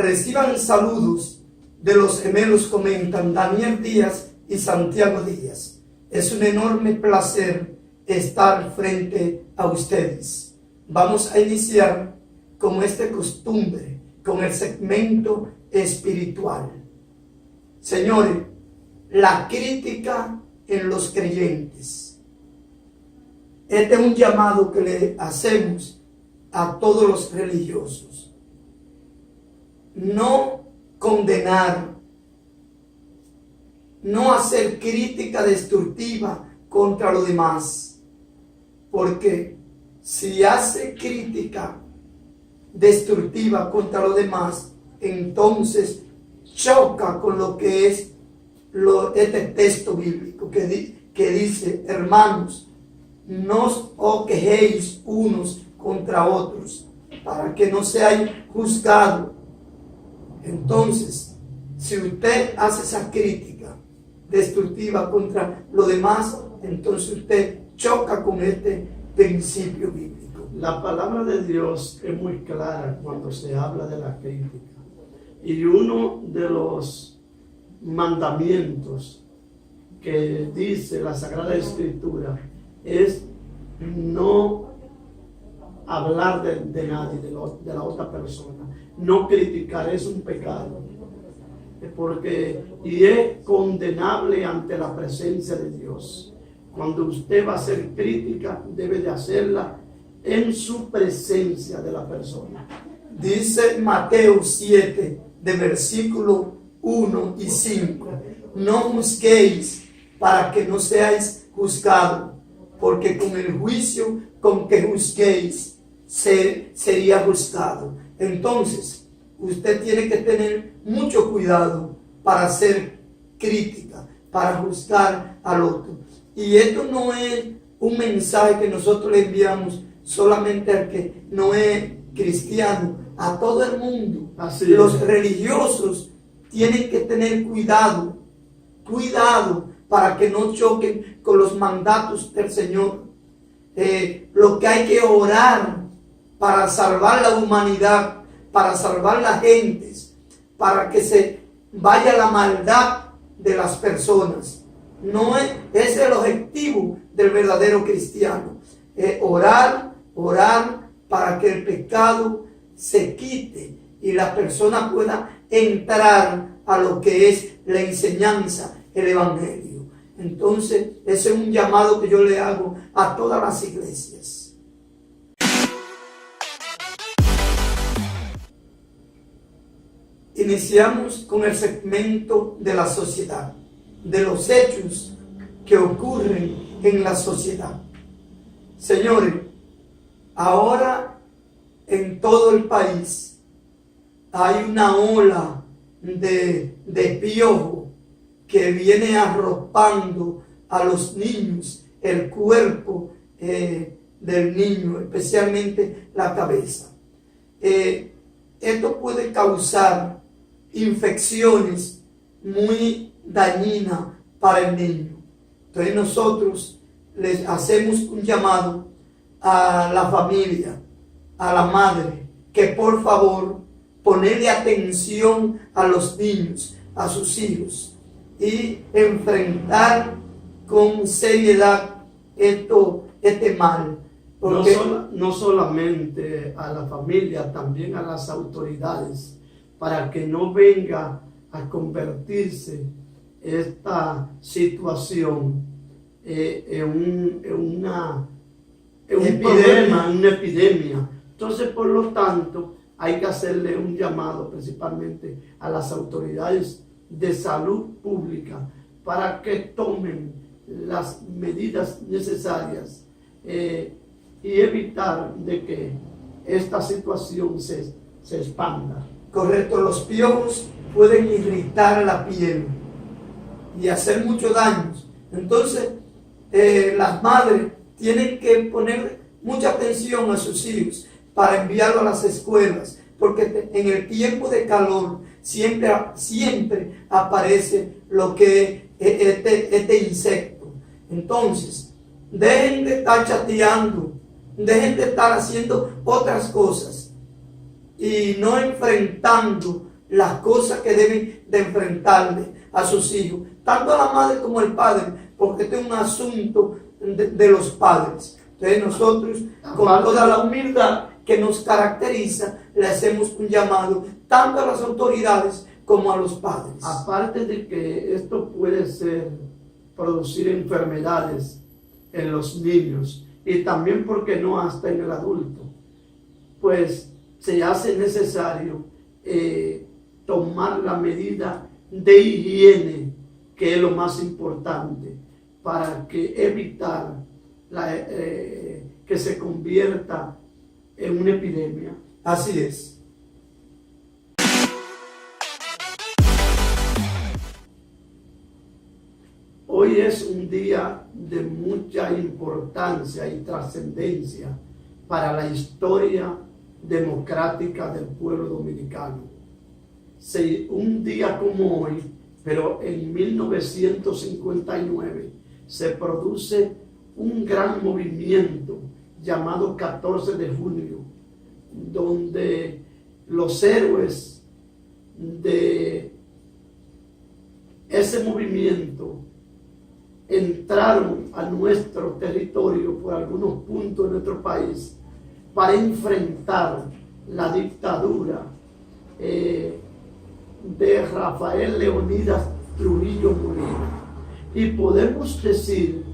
Reciban saludos de los gemelos, comentan Daniel Díaz y Santiago Díaz. Es un enorme placer estar frente a ustedes. Vamos a iniciar con esta costumbre, con el segmento espiritual. Señores, la crítica en los creyentes. Este es un llamado que le hacemos a todos los religiosos. No condenar, no hacer crítica destructiva contra los demás, porque si hace crítica destructiva contra los demás, entonces choca con lo que es este texto bíblico que dice: hermanos, no os quejéis unos contra otros, para que no seáis juzgados. Entonces, si usted hace esa crítica destructiva contra los demás, entonces usted choca con este principio bíblico. La palabra de Dios es muy clara cuando se habla de la crítica. Y uno de los mandamientos que dice la Sagrada Escritura es no hablar de nadie, de la otra persona. No criticar es un pecado. Y es condenable ante la presencia de Dios. Cuando usted va a hacer crítica, debe de hacerla en su presencia de la persona. Dice Mateo 7, de versículo 1 y 5. No juzguéis para que no seáis juzgados, porque con el juicio con que juzguéis sería juzgado. Entonces, usted tiene que tener mucho cuidado para hacer crítica, para juzgar al otro. Y esto no es un mensaje que nosotros le enviamos solamente al que no es cristiano, a todo el mundo. Los religiosos tienen que tener cuidado para que no choquen con los mandatos del Señor. Lo que hay que orar para salvar la humanidad, para salvar las gentes, para que se vaya la maldad de las personas. No es el objetivo del verdadero cristiano. Orar para que el pecado se quite y la persona pueda entrar a lo que es la enseñanza, el evangelio. Entonces, ese es un llamado que yo le hago a todas las iglesias. Iniciamos con el segmento de la sociedad, de los hechos que ocurren en la sociedad. Señores, ahora en todo el país hay una ola de piojo que viene arropando a los niños, el cuerpo del niño, especialmente la cabeza. Esto puede causar infecciones muy dañinas para el niño. Entonces nosotros les hacemos un llamado a la familia, a la madre, que por favor ponerle atención a los niños, a sus hijos, y enfrentar con seriedad este mal. Porque no solamente a la familia, también a las autoridades, para que no venga a convertirse esta situación en una epidemia. Entonces, por lo tanto, hay que hacerle un llamado principalmente a las autoridades de salud pública para que tomen las medidas necesarias y evitar de que esta situación se expanda. Correcto, los piojos pueden irritar la piel y hacer mucho daño. Entonces, las madres tienen que poner mucha atención a sus hijos para enviarlos a las escuelas, porque en el tiempo de calor siempre aparece lo que es este insecto. Entonces, dejen de estar chateando, dejen de estar haciendo otras cosas y no enfrentando las cosas que deben de enfrentarle a sus hijos, tanto a la madre como al padre, porque este es un asunto de los padres. Entonces nosotros, con toda la humildad que nos caracteriza, le hacemos un llamado tanto a las autoridades como a los padres. Aparte de que esto puede producir enfermedades en los niños y también, porque no, hasta en el adulto, pues se hace necesario tomar la medida de higiene, que es lo más importante, para que evitar que se convierta en una epidemia. Así es. Hoy es un día de mucha importancia y trascendencia para la historia democrática del pueblo dominicano. Un día como hoy, pero en 1959, se produce un gran movimiento llamado 14 de junio, donde los héroes de ese movimiento entraron a nuestro territorio por algunos puntos de nuestro país para enfrentar la dictadura de Rafael Leónidas Trujillo Molina. Y podemos decir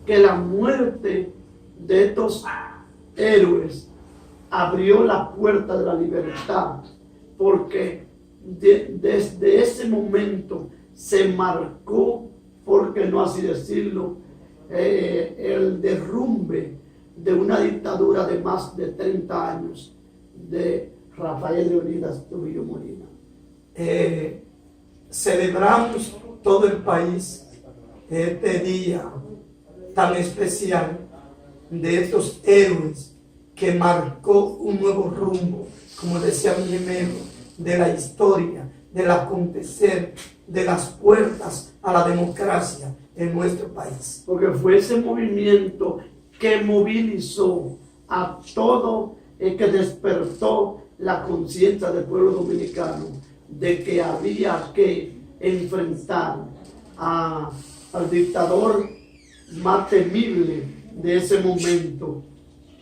que la muerte de estos héroes abrió la puerta de la libertad, porque desde ese momento se marcó, por qué no así decirlo, el derrumbe de una dictadura de más de 30 años de Rafael Leónidas Trujillo Molina. Celebramos todo el país este día tan especial de estos héroes que marcó un nuevo rumbo, como decía mi gemelo, de la historia, del acontecer, de las puertas a la democracia en nuestro país. Porque fue ese movimiento que movilizó a todo el que despertó la conciencia del pueblo dominicano de que había que enfrentar al dictador más temible de ese momento,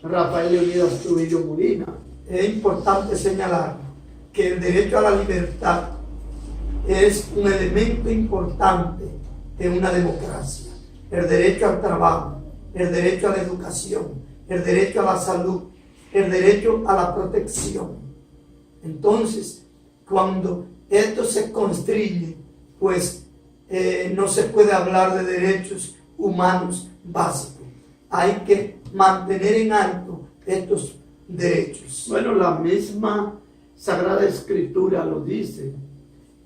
Rafael Leónidas Trujillo Molina. Es importante señalar que el derecho a la libertad es un elemento importante en una democracia. El derecho al trabajo, el derecho a la educación, el derecho a la salud, el derecho a la protección. Entonces, cuando esto se constriñe, pues no se puede hablar de derechos humanos básicos. Hay que mantener en alto estos derechos. Bueno, la misma Sagrada Escritura lo dice,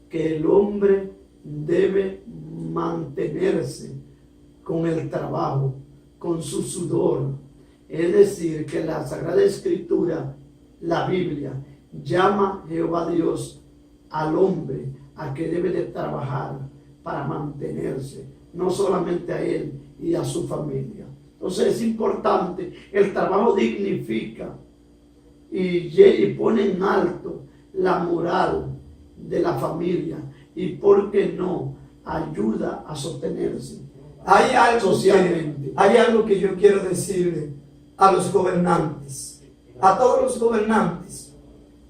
que el hombre debe mantenerse con el trabajo, con su sudor. Es decir, que la Sagrada Escritura, la Biblia, llama a Jehová Dios al hombre a que debe de trabajar para mantenerse, no solamente a él y a su familia. Entonces es importante, el trabajo dignifica y pone en alto la moral de la familia y, ¿por qué no?, ayuda a sostenerse socialmente. Hay algo que yo quiero decirle a los gobernantes, a todos los gobernantes,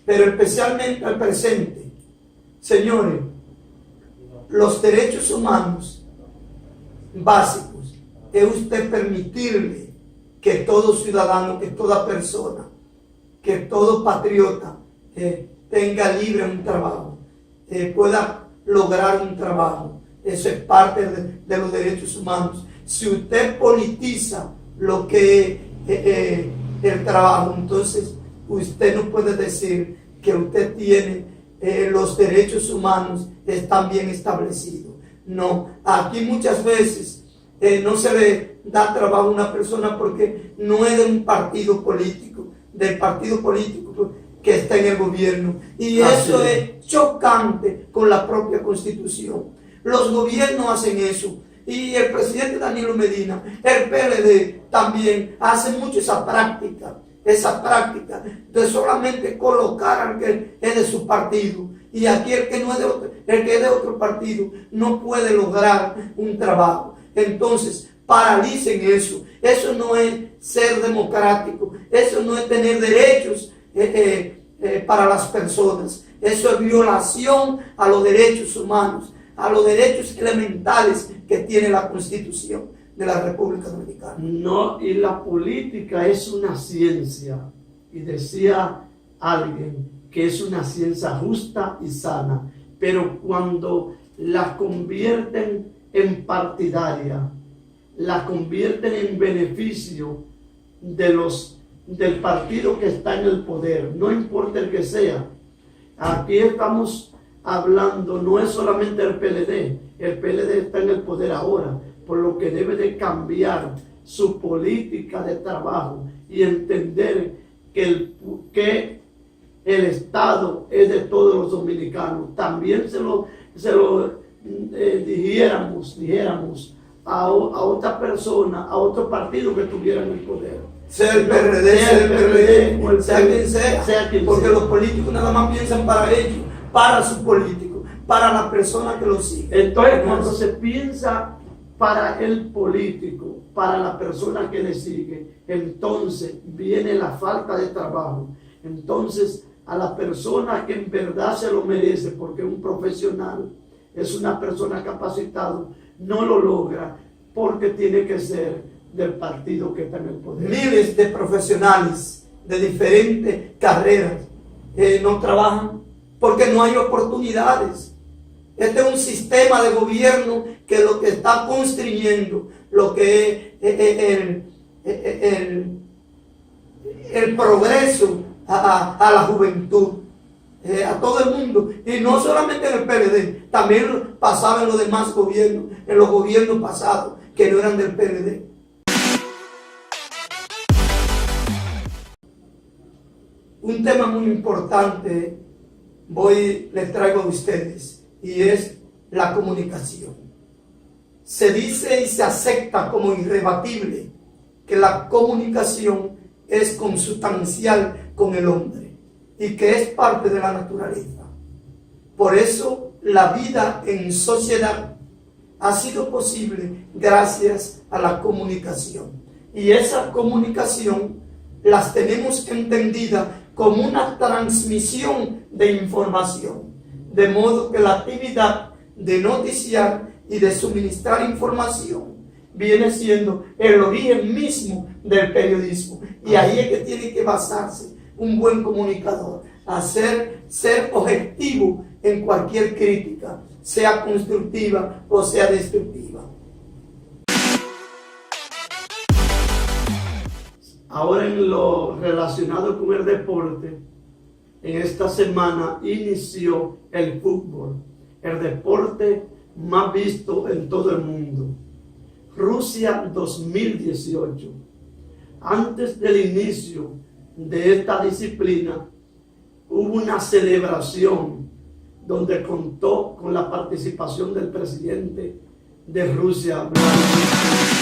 pero especialmente al presente. Señores, los derechos humanos básicos es usted permitirle que todo ciudadano, que toda persona, que todo patriota tenga libre un trabajo, pueda lograr un trabajo. Eso es parte de los derechos humanos. Si usted politiza lo que el trabajo, entonces usted no puede decir que usted tiene los derechos humanos están bien establecidos. No, aquí muchas veces no se le da trabajo a una persona porque no es de un partido político, del partido político que está en el gobierno. Y eso es chocante con la propia Constitución. Los gobiernos hacen eso. Y el presidente Danilo Medina, el PLD también hace mucho esa práctica de solamente colocar al que es de su partido Y aquí el que es de otro partido no puede lograr un trabajo. Entonces, paralicen eso. Eso no es ser democrático. Eso no es tener derechos para las personas. Eso es violación a los derechos humanos, a los derechos elementales que tiene la Constitución de la República Dominicana. No, y la política es una ciencia. Y decía alguien que es una ciencia justa y sana, pero cuando la convierten en partidaria, la convierten en beneficio del partido que está en el poder, no importa el que sea. Aquí estamos hablando, no es solamente el PLD está en el poder ahora, por lo que debe de cambiar su política de trabajo y entender que el Estado es de todos los dominicanos. También se lo dijéramos a otra persona, a otro partido que tuviera en el poder. Sea el PRD, sea el PRD, sea quien sea, porque sea. los políticos nada más piensan para ellos, para sus políticos, para la persona que los sigue. Entonces, cuando se piensa para el político, para la persona que le sigue, entonces viene la falta de trabajo. Entonces, a la persona que en verdad se lo merece, porque es un profesional, es una persona capacitada, no lo logra porque tiene que ser del partido que está en el poder. Miles de profesionales de diferentes carreras no trabajan porque no hay oportunidades. Este es un sistema de gobierno que lo que está constriñendo lo que es el progreso a la juventud, a todo el mundo, y no solamente en el PLD, también pasaba en los demás gobiernos, en los gobiernos pasados que no eran del PLD. Un tema muy importante les traigo a ustedes, y es la comunicación. Se dice y se acepta como irrebatible que la comunicación es consustancial con el hombre y que es parte de la naturaleza. Por eso la vida en sociedad ha sido posible gracias a la comunicación. Y esa comunicación las tenemos entendida como una transmisión de información, de modo que la actividad de noticiar y de suministrar información viene siendo el origen mismo del periodismo. Y ahí es que tiene que basarse un buen comunicador, ser objetivo en cualquier crítica, sea constructiva o sea destructiva. Ahora, en lo relacionado con el deporte, en esta semana inició el fútbol, el deporte más visto en todo el mundo. Rusia 2018. Antes del inicio de esta disciplina, hubo una celebración donde contó con la participación del presidente de Rusia, Vladimir Putin.